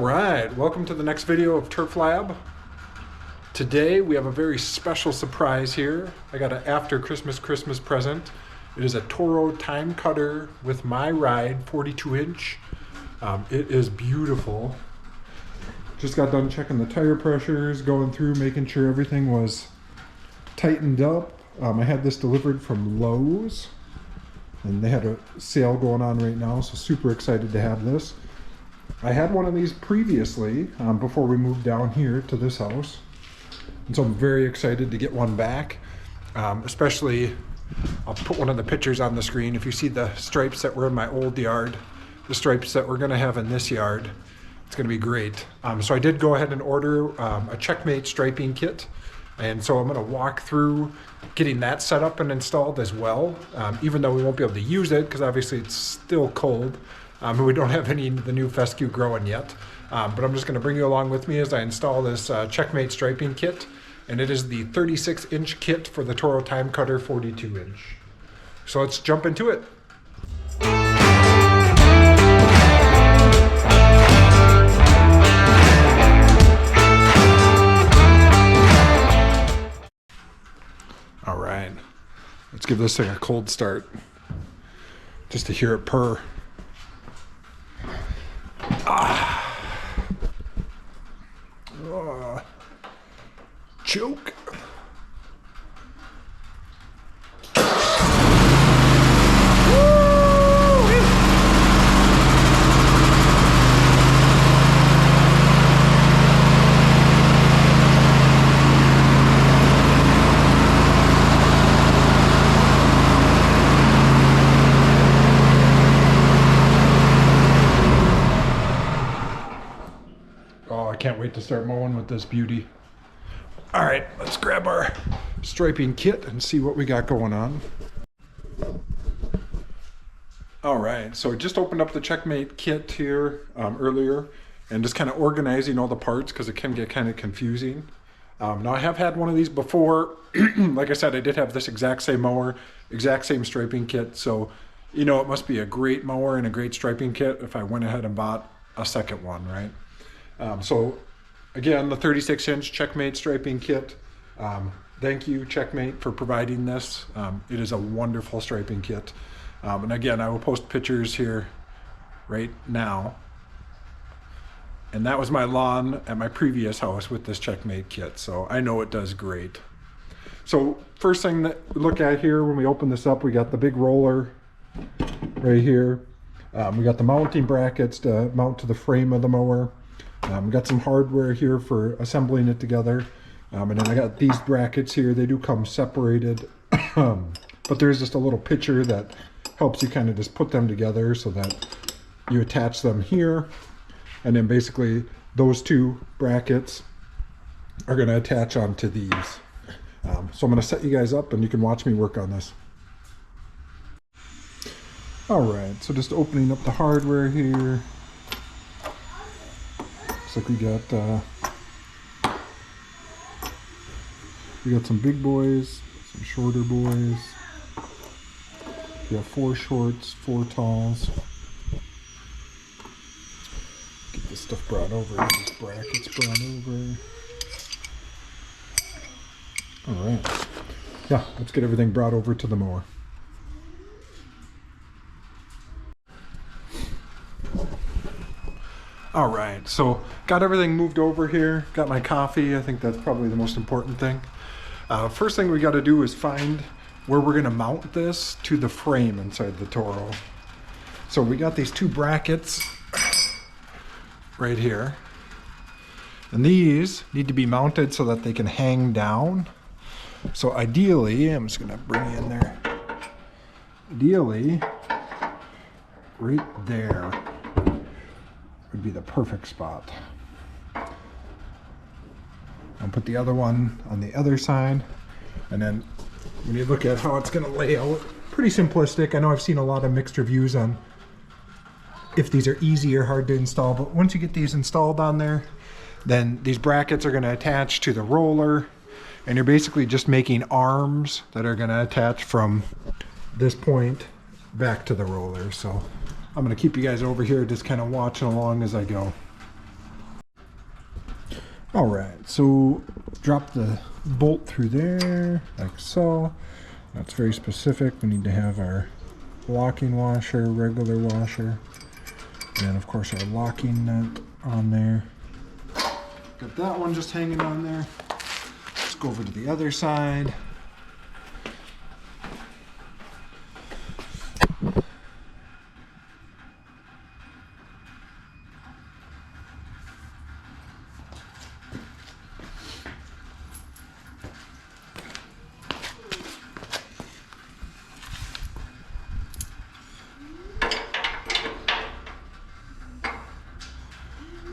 Alright, welcome to the next video of Turf Lab. Today we have a very special surprise here. I got an after Christmas present. It is a Toro TimeCutter with my ride 42-inch. It is beautiful. Just got done checking the tire pressures, going through, making sure everything was tightened up. I had this delivered from Lowe's, and they had a sale going on right now, so super excited to have this. I had one of these previously before we moved down here to this house, and so I'm very excited to get one back. Especially, I'll put one of the pictures on the screen. If you see the stripes that were in my old yard, the stripes that we're going to have in this yard, it's going to be great. So I did go ahead and order a Checkmate striping kit, and so I'm going to walk through getting that set up and installed as well, even though we won't be able to use it because obviously it's still cold. We don't have any of the new fescue growing yet, but I'm just going to bring you along with me as I install this Checkmate striping kit, and it is the 36-inch kit for the Toro TimeCutter 42-inch. So let's jump into it. All right, let's give this thing a cold start, just to hear it purr. Choke. Oh, I can't wait to start mowing with this beauty. All right, let's grab our striping kit and see what we got going on. All right, so I just opened up the Checkmate kit here earlier and just kind of organizing all the parts because it can get kind of confusing. Now I have had one of these before. Like I said, I did have this exact same mower, exact same striping kit. So, you know, it must be a great mower and a great striping kit if I went ahead and bought a second one, right? So again, the 36-inch Checkmate striping kit. Thank you, Checkmate, for providing this. It is a wonderful striping kit. And again, I will post pictures here right now. And that was my lawn at my previous house with this Checkmate kit, so I know it does great. So first thing that we look at here when we open this up, we got the big roller right here. We got the mounting brackets to mount to the frame of the mower. We got some hardware here for assembling it together. And then I got these brackets here. They do come separated, but there's just a little picture that helps you kind of just put them together so that you attach them here. And then basically those two brackets are going to attach onto these. So I'm going to set you guys up and you can watch me work on this. All right, so just opening up the hardware here. Looks like we got some big boys, some shorter boys. We have 4 shorts, 4 talls. Get this stuff brought over, these brackets brought over. All right, yeah, let's get everything brought over to the mower. All right, so got everything moved over here, got my coffee. I think that's probably the most important thing. First thing we got to do is find where we're going to mount this to the frame inside the Toro. So we got these 2 brackets right here. And these need to be mounted so that they can hang down. So ideally, I'm just going to bring you in there. Ideally, right there would be the perfect spot. I'll put the other one on the other side, and then when you look at how it's going to lay out, pretty simplistic. I know I've seen a lot of mixed reviews on if these are easy or hard to install, but once you get these installed on there, then these brackets are going to attach to the roller, and you're basically just making arms that are going to attach from this point back to the roller. So I'm going to keep you guys over here just kind of watching along as I go. All right, so drop the bolt through there like so. That's very specific. We need to have our locking washer, regular washer, and of course our locking nut on there. Got that one just hanging on there. Let's go over to the other side.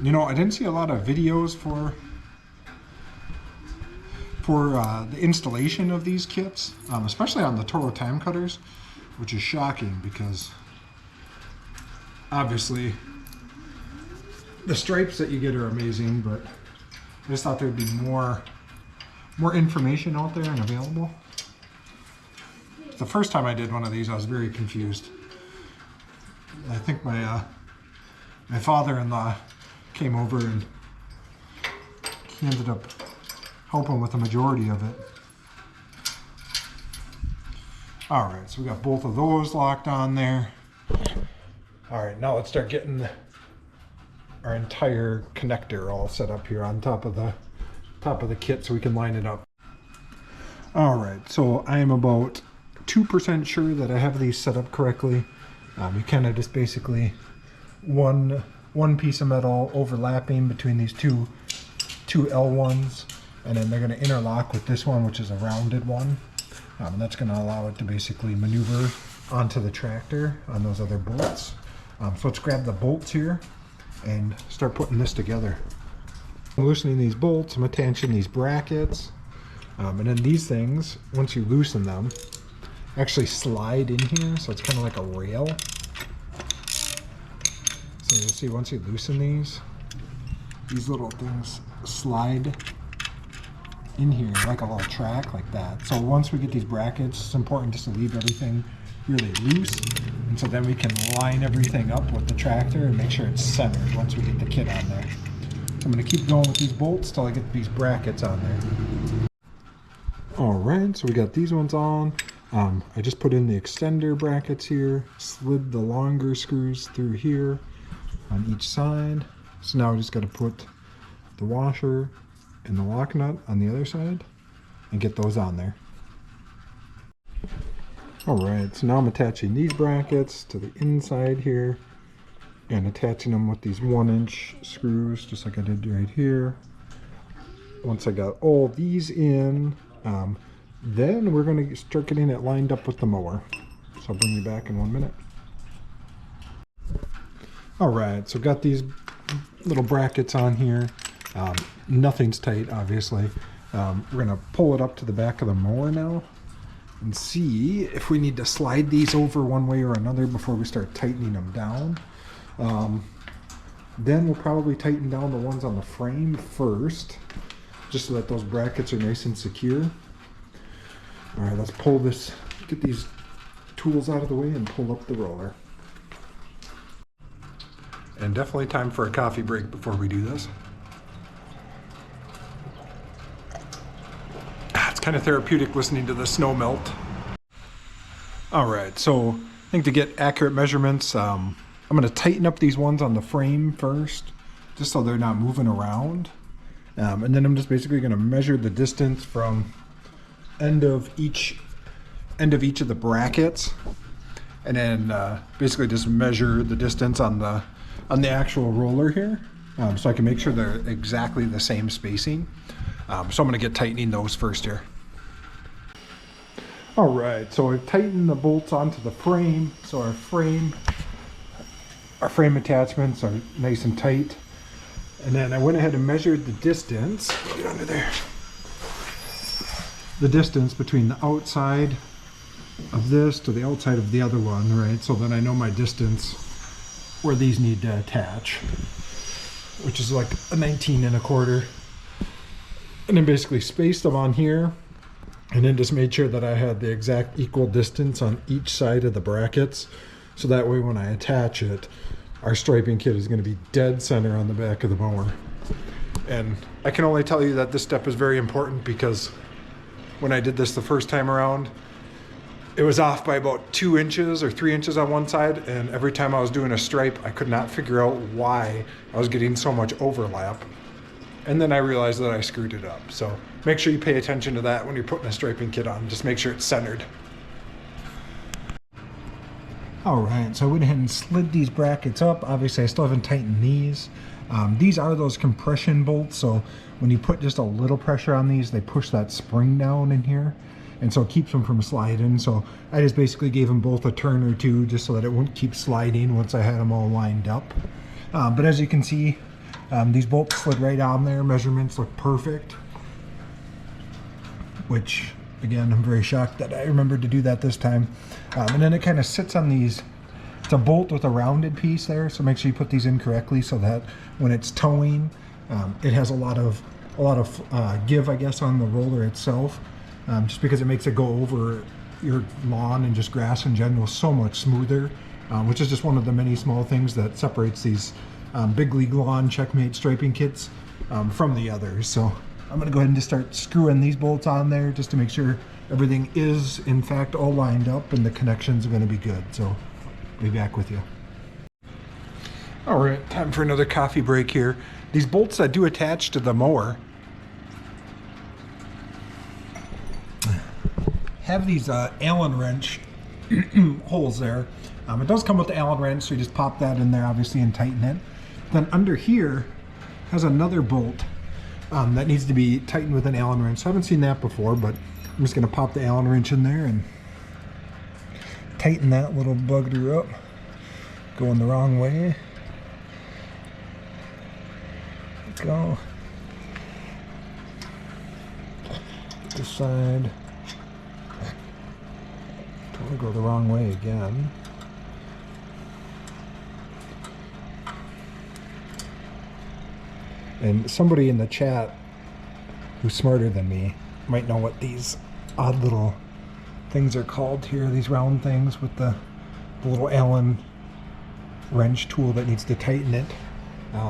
You know, I didn't see a lot of videos for the installation of these kits, especially on the Toro TimeCutters, which is shocking because obviously the stripes that you get are amazing, but I just thought there'd be more information out there and available. The first time I did one of these, I was very confused. I think my father-in-law came over and he ended up helping with the majority of it. All right, so we got both of those locked on there. All right, now let's start getting our entire connector all set up here on top of the kit so we can line it up. All right, so I am about 2% sure that I have these set up correctly. You kind of just basically one piece of metal overlapping between these two L1s, and then they're going to interlock with this one, which is a rounded one, and that's going to allow it to basically maneuver onto the tractor on those other bolts. So let's grab the bolts here and start putting this together. I'm loosening these bolts, I'm attaching these brackets, and then these things, once you loosen them, actually slide in here, so it's kind of like a rail. So you'll see once you loosen these little things slide in here like a little track like that. So once we get these brackets, it's important just to leave everything really loose, and so then we can line everything up with the tractor and make sure it's centered once we get the kit on there. So I'm going to keep going with these bolts till I get these brackets on there. All right, so we got these ones on. I just put in the extender brackets here, slid the longer screws through here on each side. So now we just got to put the washer and the lock nut on the other side and get those on there. All right, so now I'm attaching these brackets to the inside here and attaching them with these 1-inch screws, just like I did right here. Once I got all these in, then we're going to start getting it lined up with the mower. So I'll bring you back in 1 minute. All right, so got these little brackets on here. Nothing's tight, obviously. We're going to pull it up to the back of the mower now and see if we need to slide these over one way or another before we start tightening them down. Then we'll probably tighten down the ones on the frame first, just so that those brackets are nice and secure. All right, let's pull this, get these tools out of the way and pull up the roller. And definitely time for a coffee break before we do this. It's kind of therapeutic listening to the snow melt. All right, so I think to get accurate measurements, I'm going to tighten up these ones on the frame first, just so they're not moving around. And then I'm just basically going to measure the distance from end of each of the brackets, and then basically just measure the distance on the actual roller here, so I can make sure they're exactly the same spacing. So I'm going to get tightening those first here. All right, so I've tightened the bolts onto the frame, so our frame attachments are nice and tight. And then I went ahead and measured the distance. Get under there. The distance between the outside of this to the outside of the other one, right? So then I know my distance where these need to attach, which is like a 19 1/4. And then basically spaced them on here, and then just made sure that I had the exact equal distance on each side of the brackets. So that way when I attach it, our striping kit is going to be dead center on the back of the mower. And I can only tell you that this step is very important because when I did this the first time around, it was off by about 2 inches or 3 inches on one side, and every time I was doing a stripe, I could not figure out why I was getting so much overlap. And then I realized that I screwed it up. So make sure you pay attention to that when you're putting a striping kit on. Just make sure it's centered. All right, so I went ahead and slid these brackets up. Obviously, I still haven't tightened these. These are those compression bolts, so when you put just a little pressure on these, they push that spring down in here, and so it keeps them from sliding. So I just basically gave them both a turn or two just so that it won't keep sliding once I had them all lined up. But as you can see, these bolts slid right on there. Measurements look perfect, which again, I'm very shocked that I remembered to do that this time. And then it kind of sits on these. It's a bolt with a rounded piece there, so make sure you put these in correctly so that when it's towing, it has a lot of give, I guess, on the roller itself, just because it makes it go over your lawn and just grass in general so much smoother, which is just one of the many small things that separates these big league lawn checkmate striping kits from the others. So I'm going to go ahead and just start screwing these bolts on there just to make sure everything is in fact all lined up and the connections are going to be good. So I'll be back with you. All right, time for another coffee break here. These bolts that do attach to the mower have these Allen wrench holes there. It does come with the Allen wrench, so you just pop that in there obviously and tighten it. Then under here has another bolt that needs to be tightened with an Allen wrench. So I haven't seen that before, but I'm just going to pop the Allen wrench in there and tighten that little bugger up. Going the wrong way. Go. This side. Totally go the wrong way again. And somebody in the chat who's smarter than me might know what these odd little things are called here, these round things with the little Allen wrench tool that needs to tighten it.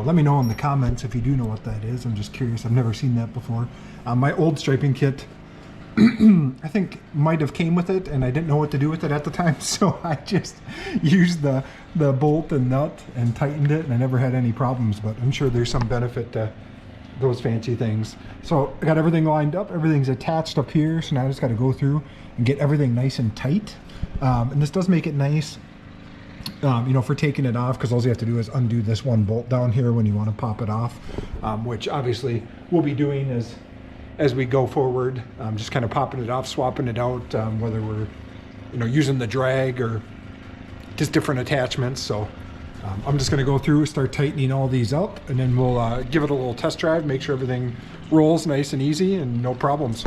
Let me know in the comments if you do know what that is. I'm just curious. I've never seen that before. My old striping kit, I think, might have came with it, and I didn't know what to do with it at the time, so I just used the bolt and nut and tightened it, and I never had any problems, but I'm sure there's some benefit to those fancy things. So I got everything lined up. Everything's attached up here, so now I just got to go through and get everything nice and tight. And this does make it nice, you know, for taking it off, because all you have to do is undo this one bolt down here when you want to pop it off, which obviously we'll be doing as we go forward, just kind of popping it off, swapping it out, whether we're, you know, using the drag or just different attachments. So I'm just going to go through, start tightening all these up, and then we'll give it a little test drive, make sure everything rolls nice and easy and no problems.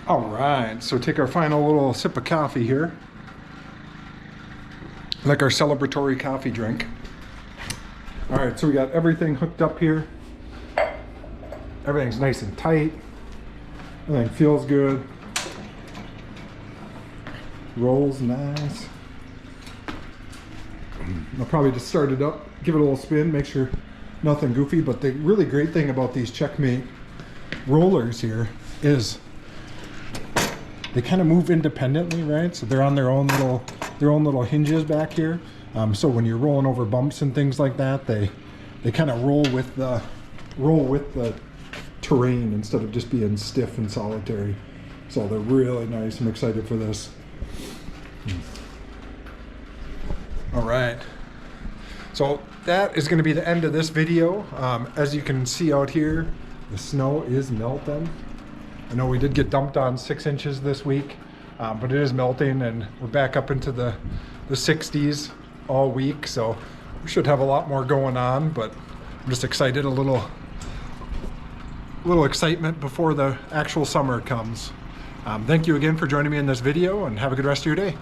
All right, so take our final little sip of coffee here, like our celebratory coffee drink. All right, so we got everything hooked up here. Everything's nice and tight. Everything feels good. Rolls nice. I'll probably just start it up, give it a little spin, make sure nothing goofy. But the really great thing about these checkmate rollers here is they kind of move independently, right? So they're on their own little hinges back here. So when you're rolling over bumps and things like that, they kind of roll with the terrain instead of just being stiff and solitary. So they're really nice. I'm excited for this. All right, so that is going to be the end of this video. As you can see out here, the snow is melting. I know we did get dumped on 6 inches this week, but it is melting, and we're back up into the 60s all week, so we should have a lot more going on. But I'm just excited, a little excitement before the actual summer comes. Thank you again for joining me in this video, and have a good rest of your day.